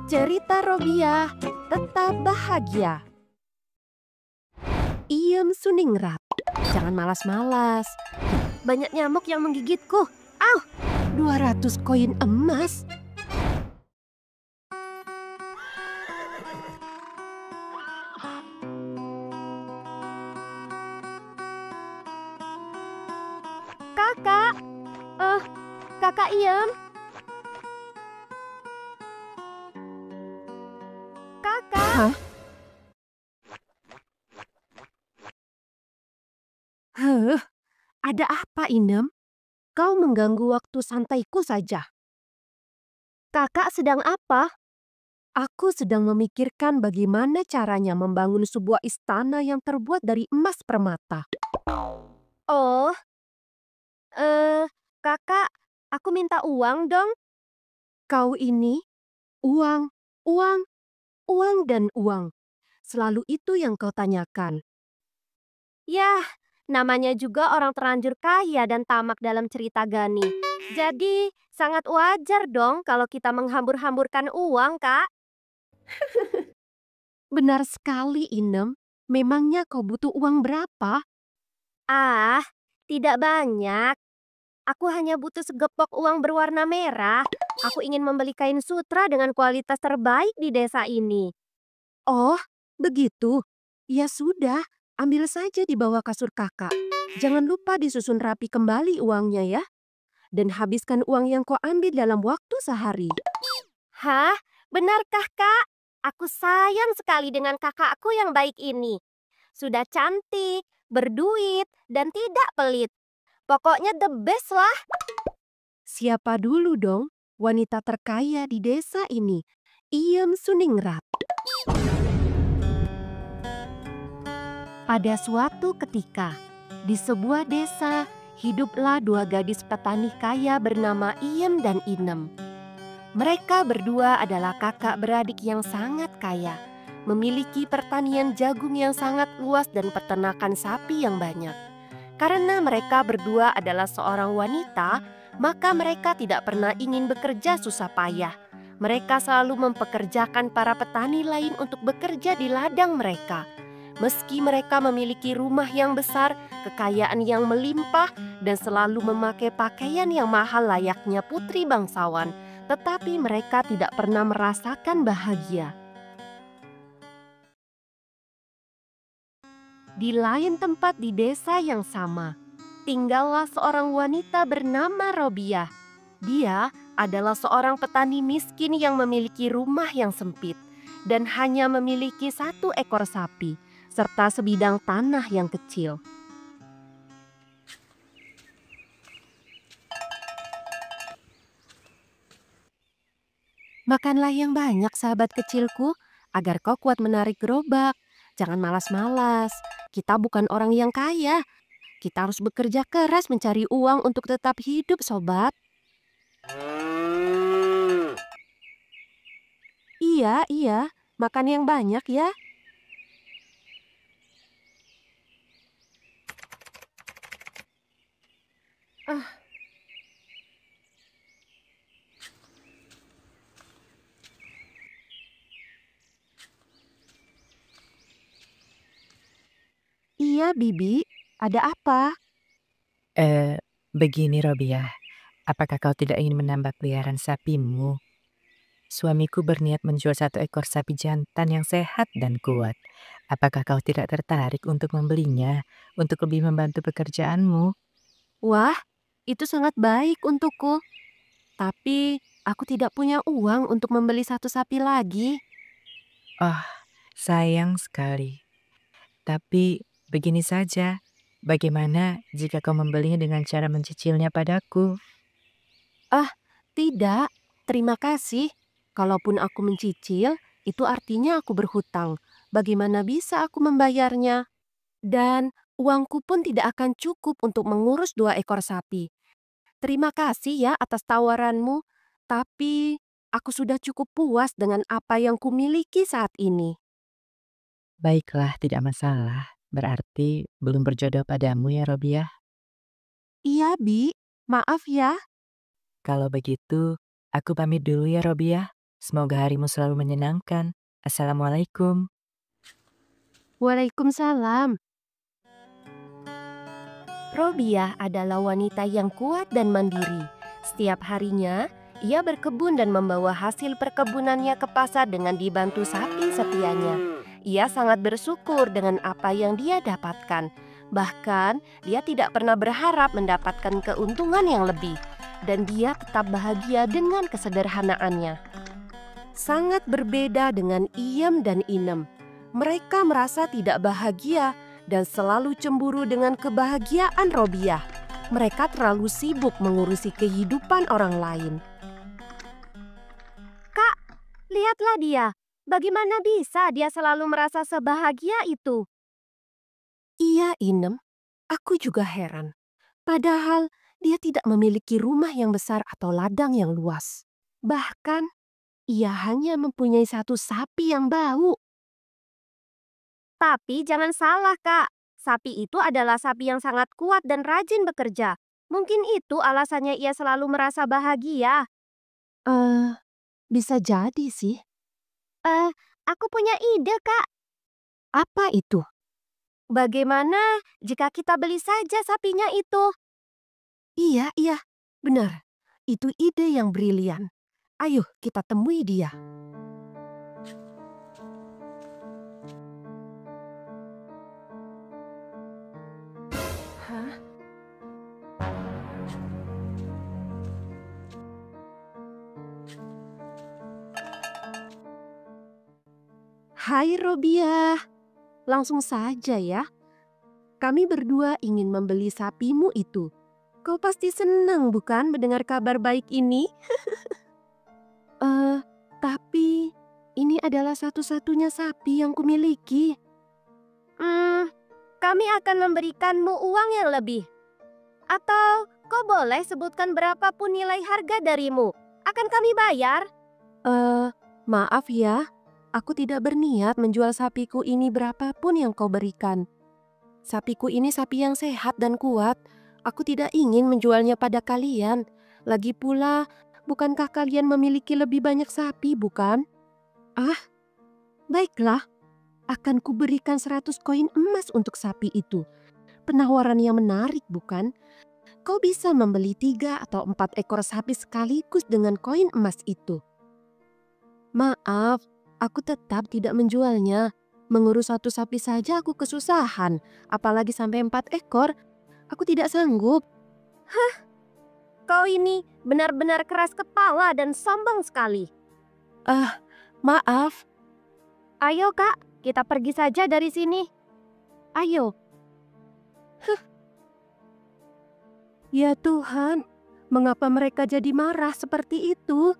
Cerita Robiah tetap bahagia. Iem Suningrat, jangan malas-malas. Banyak nyamuk yang menggigitku. 200 koin emas. Kakak, Kakak Iem. Kakak. Hah? Ada apa, Inem? Kau mengganggu waktu santaiku saja. Kakak sedang apa? Aku sedang memikirkan bagaimana caranya membangun sebuah istana yang terbuat dari emas permata. Oh, kakak, aku minta uang dong. Kau ini, uang, uang, uang dan uang. Selalu itu yang kau tanyakan. Yah, namanya juga orang terlanjur kaya dan tamak dalam cerita Gani. Jadi, sangat wajar dong kalau kita menghambur-hamburkan uang, Kak. Benar sekali, Inem. Memangnya kau butuh uang berapa? Tidak banyak. Aku hanya butuh segepok uang berwarna merah. Aku ingin membeli kain sutra dengan kualitas terbaik di desa ini. Oh, begitu. Ya sudah, ambil saja di bawah kasur kakak. Jangan lupa disusun rapi kembali uangnya ya. Dan habiskan uang yang kau ambil dalam waktu sehari. Hah? Benarkah, Kak? Aku sayang sekali dengan kakakku yang baik ini. Sudah cantik, berduit, dan tidak pelit. Pokoknya the best lah. Siapa dulu dong wanita terkaya di desa ini? Iem Suningrat. Pada suatu ketika, di sebuah desa, hiduplah dua gadis petani kaya bernama Iem dan Inem. Mereka berdua adalah kakak beradik yang sangat kaya, memiliki pertanian jagung yang sangat luas dan peternakan sapi yang banyak. Karena mereka berdua adalah seorang wanita, maka mereka tidak pernah ingin bekerja susah payah. Mereka selalu mempekerjakan para petani lain untuk bekerja di ladang mereka. Meski mereka memiliki rumah yang besar, kekayaan yang melimpah, dan selalu memakai pakaian yang mahal layaknya putri bangsawan, tetapi mereka tidak pernah merasakan bahagia. Di lain tempat di desa yang sama, tinggallah seorang wanita bernama Robiah. Dia adalah seorang petani miskin yang memiliki rumah yang sempit dan hanya memiliki 1 ekor sapi, serta sebidang tanah yang kecil. Makanlah yang banyak, sahabat kecilku, agar kau kuat menarik gerobak. Jangan malas-malas. Kita bukan orang yang kaya. Kita harus bekerja keras mencari uang untuk tetap hidup, sobat. Iya, iya. Makan yang banyak ya. Iya, Bibi. Ada apa? Begini Robiah, apakah kau tidak ingin menambah peliharaan sapimu? Suamiku berniat menjual 1 ekor sapi jantan yang sehat dan kuat. Apakah kau tidak tertarik untuk membelinya, untuk lebih membantu pekerjaanmu? Wah, itu sangat baik untukku. Tapi aku tidak punya uang untuk membeli 1 sapi lagi. Oh, sayang sekali. Tapi begini saja, bagaimana jika kau membelinya dengan cara mencicilnya padaku? Tidak, terima kasih. Kalaupun aku mencicil, itu artinya aku berhutang. Bagaimana bisa aku membayarnya? Dan uangku pun tidak akan cukup untuk mengurus 2 ekor sapi. Terima kasih ya atas tawaranmu, tapi aku sudah cukup puas dengan apa yang kumiliki saat ini. Baiklah, tidak masalah. Berarti belum berjodoh padamu ya Robiah? Iya, Bi. Maaf ya. Kalau begitu, aku pamit dulu ya Robiah. Semoga harimu selalu menyenangkan. Assalamualaikum. Waalaikumsalam. Robiah adalah wanita yang kuat dan mandiri. Setiap harinya, ia berkebun dan membawa hasil perkebunannya ke pasar dengan dibantu sapi setianya. Ia sangat bersyukur dengan apa yang dia dapatkan. Bahkan, dia tidak pernah berharap mendapatkan keuntungan yang lebih. Dan dia tetap bahagia dengan kesederhanaannya. Sangat berbeda dengan Iem dan Inem. Mereka merasa tidak bahagia dan selalu cemburu dengan kebahagiaan Robiah. Mereka terlalu sibuk mengurusi kehidupan orang lain. Kak, lihatlah dia. Bagaimana bisa dia selalu merasa sebahagia itu? Iya, Inem. Aku juga heran. Padahal dia tidak memiliki rumah yang besar atau ladang yang luas. Bahkan, ia hanya mempunyai satu sapi yang bau. Tapi jangan salah, Kak. Sapi itu adalah sapi yang sangat kuat dan rajin bekerja. Mungkin itu alasannya ia selalu merasa bahagia. Bisa jadi sih. Aku punya ide, Kak. Apa itu? Bagaimana jika kita beli saja sapinya itu? Iya, benar. Itu ide yang brilian. Ayo kita temui dia. Hah? Hai Robiah, langsung saja ya. Kami berdua ingin membeli sapimu itu. Kau pasti senang bukan mendengar kabar baik ini? Tapi ini adalah satu-satunya sapi yang kumiliki. Kami akan memberikanmu uang yang lebih. Atau kau boleh sebutkan berapapun nilai harga darimu. Akan kami bayar. Maaf ya. Aku tidak berniat menjual sapiku ini berapapun yang kau berikan. Sapiku ini sapi yang sehat dan kuat. Aku tidak ingin menjualnya pada kalian. Lagi pula, bukankah kalian memiliki lebih banyak sapi, bukan? Baiklah. Akan kuberikan 100 koin emas untuk sapi itu. Penawaran yang menarik, bukan? Kau bisa membeli 3 atau 4 ekor sapi sekaligus dengan koin emas itu. Maaf. Aku tetap tidak menjualnya. Mengurus satu sapi saja aku kesusahan. Apalagi sampai 4 ekor. Aku tidak sanggup. Kau ini benar-benar keras kepala dan sombong sekali. Maaf. Ayo Kak, kita pergi saja dari sini. Ayo. Ya Tuhan, mengapa mereka jadi marah seperti itu?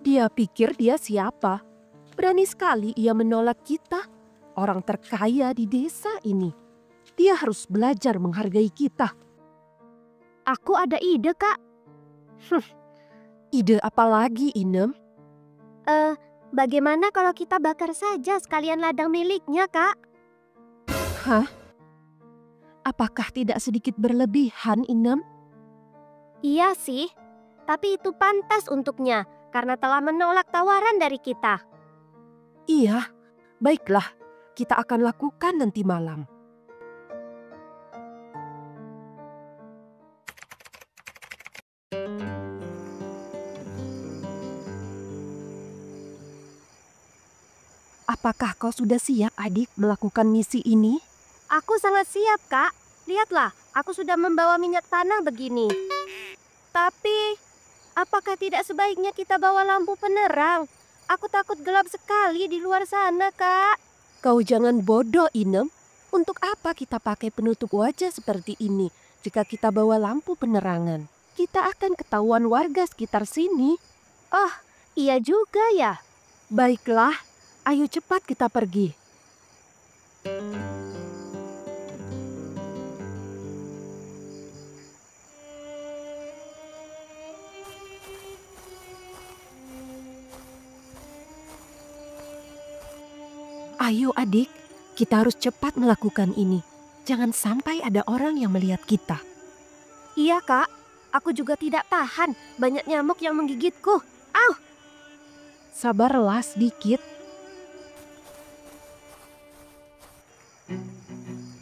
Dia pikir dia siapa? Berani sekali ia menolak kita, orang terkaya di desa ini. Dia harus belajar menghargai kita. Aku ada ide, Kak. Ide apa lagi, Inem? Bagaimana kalau kita bakar saja sekalian ladang miliknya, Kak? Hah? Apakah tidak sedikit berlebihan, Inem? Iya sih, tapi itu pantas untuknya. Karena telah menolak tawaran dari kita. Iya, baiklah. Kita akan lakukan nanti malam. Apakah kau sudah siap, adik, melakukan misi ini? Aku sangat siap, Kak. Lihatlah, aku sudah membawa minyak tanah begini. Tapi apakah tidak sebaiknya kita bawa lampu penerang? Aku takut gelap sekali di luar sana, Kak. Kau jangan bodoh, Inem. Untuk apa kita pakai penutup wajah seperti ini jika kita bawa lampu penerangan? Kita akan ketahuan warga sekitar sini. Oh, iya juga ya. Baiklah, ayo cepat kita pergi. Ayo adik, kita harus cepat melakukan ini. Jangan sampai ada orang yang melihat kita. Iya Kak, Aku juga tidak tahan, banyak nyamuk yang menggigitku. Au! Sabarlah sedikit.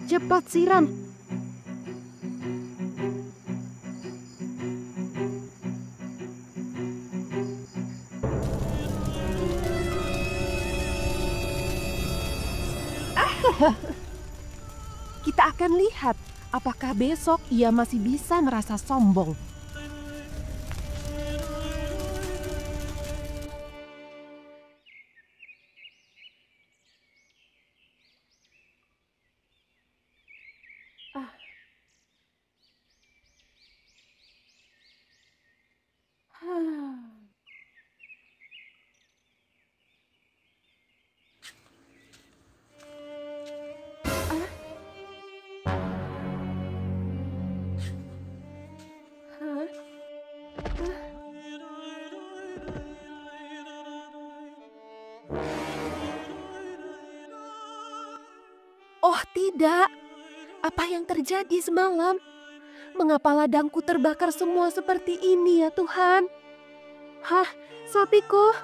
Cepat siram. Kita akan lihat apakah besok ia masih bisa merasa sombong. Oh tidak, apa yang terjadi semalam? Mengapa ladangku terbakar semua seperti ini ya Tuhan? Hah, sapiku?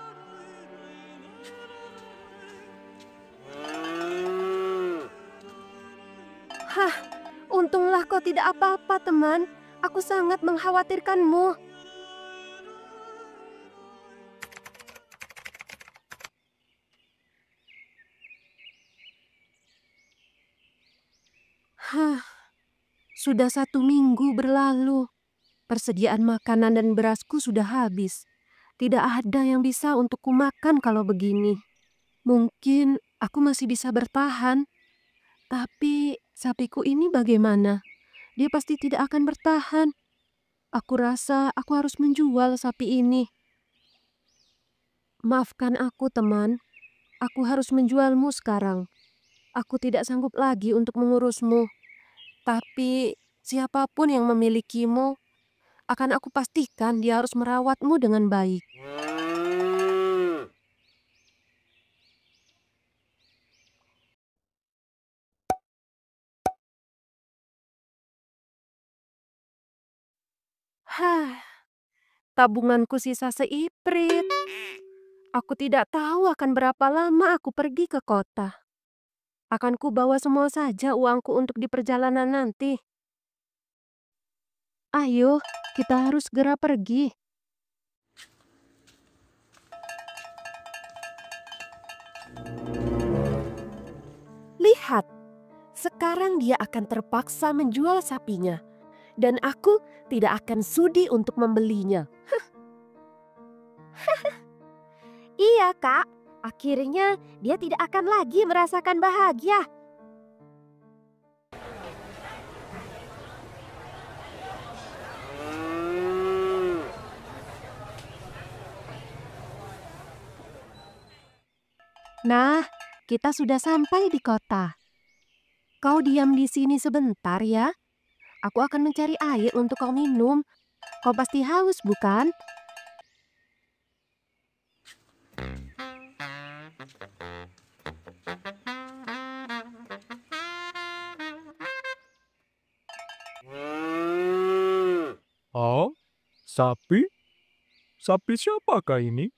Hah, untunglah kau tidak apa-apa teman. Aku sangat mengkhawatirkanmu. Hah, sudah 1 minggu berlalu. Persediaan makanan dan berasku sudah habis. Tidak ada yang bisa untuk kumakan kalau begini. Mungkin aku masih bisa bertahan. Tapi sapiku ini bagaimana? Dia pasti tidak akan bertahan. Aku rasa aku harus menjual sapi ini. Maafkan aku teman. Aku harus menjualmu sekarang. Aku tidak sanggup lagi untuk mengurusmu. Tapi siapapun yang memilikimu, akan aku pastikan dia harus merawatmu dengan baik. Hah, tabunganku sisa seiprit. Aku tidak tahu akan berapa lama aku pergi ke kota. Akan kubawa semua saja uangku untuk di perjalanan nanti. Ayo, kita harus segera pergi. Lihat, sekarang dia akan terpaksa menjual sapinya. Dan aku tidak akan sudi untuk membelinya. Iya, Kak. Akhirnya dia tidak akan lagi merasakan bahagia. Nah, kita sudah sampai di kota. Kau diam di sini sebentar ya. Aku akan mencari air untuk kau minum. Kau pasti haus, bukan? Oh, sapi? Sapi siapakah ini?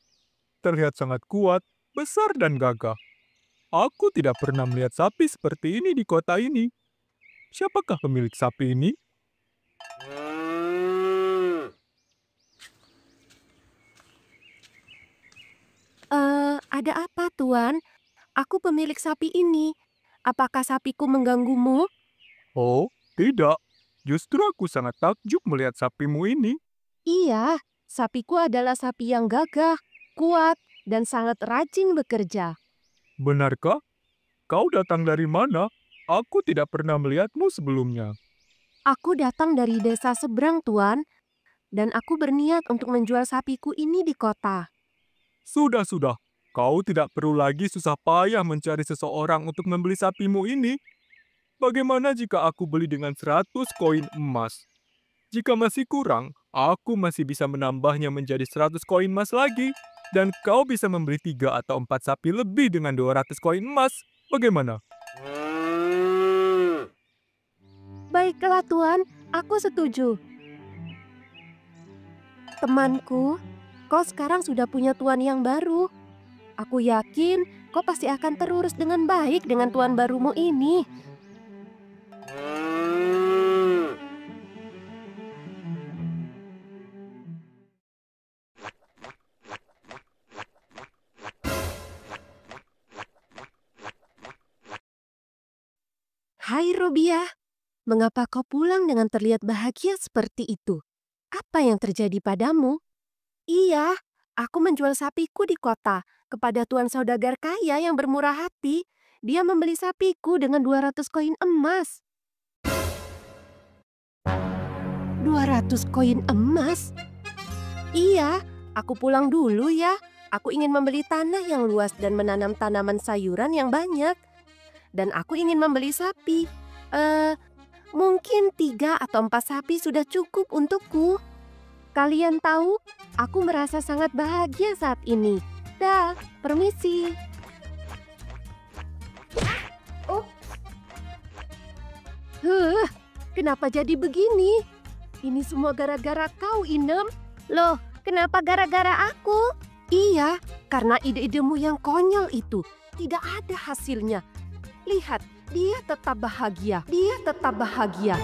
Terlihat sangat kuat, besar dan gagah. Aku tidak pernah melihat sapi seperti ini di kota ini. Siapakah pemilik sapi ini? Ada apa, Tuan? Aku pemilik sapi ini. Apakah sapiku mengganggumu? Oh, tidak. Justru aku sangat takjub melihat sapimu ini. Iya, sapiku adalah sapi yang gagah, kuat, dan sangat rajin bekerja. Benarkah? Kau datang dari mana? Aku tidak pernah melihatmu sebelumnya. Aku datang dari desa seberang, Tuan, dan aku berniat untuk menjual sapiku ini di kota. Sudah. Kau tidak perlu lagi susah payah mencari seseorang untuk membeli sapimu ini. Bagaimana jika aku beli dengan 100 koin emas? Jika masih kurang, aku masih bisa menambahnya menjadi 100 koin emas lagi. Dan kau bisa membeli 3 atau 4 sapi lebih dengan 200 koin emas. Bagaimana? Baiklah, Tuan, aku setuju. temanku, kau sekarang sudah punya tuan yang baru. Aku yakin kau pasti akan terurus dengan baik dengan tuan barumu ini. Hai Robia, mengapa kau pulang dengan terlihat bahagia seperti itu? Apa yang terjadi padamu? Iya, aku menjual sapiku di kota kepada tuan saudagar kaya yang bermurah hati. Dia membeli sapiku dengan 200 koin emas. 200 koin emas? Iya, aku pulang dulu ya. Aku ingin membeli tanah yang luas dan menanam tanaman sayuran yang banyak. Dan aku ingin membeli sapi. Mungkin 3 atau 4 sapi sudah cukup untukku. Kalian tahu, aku merasa sangat bahagia saat ini. Dah, permisi. Kenapa jadi begini? Ini semua gara-gara kau, Inem. Loh, kenapa gara-gara aku? Iya, karena ide-idemu yang konyol itu tidak ada hasilnya. Lihat, dia tetap bahagia. Dia tetap bahagia.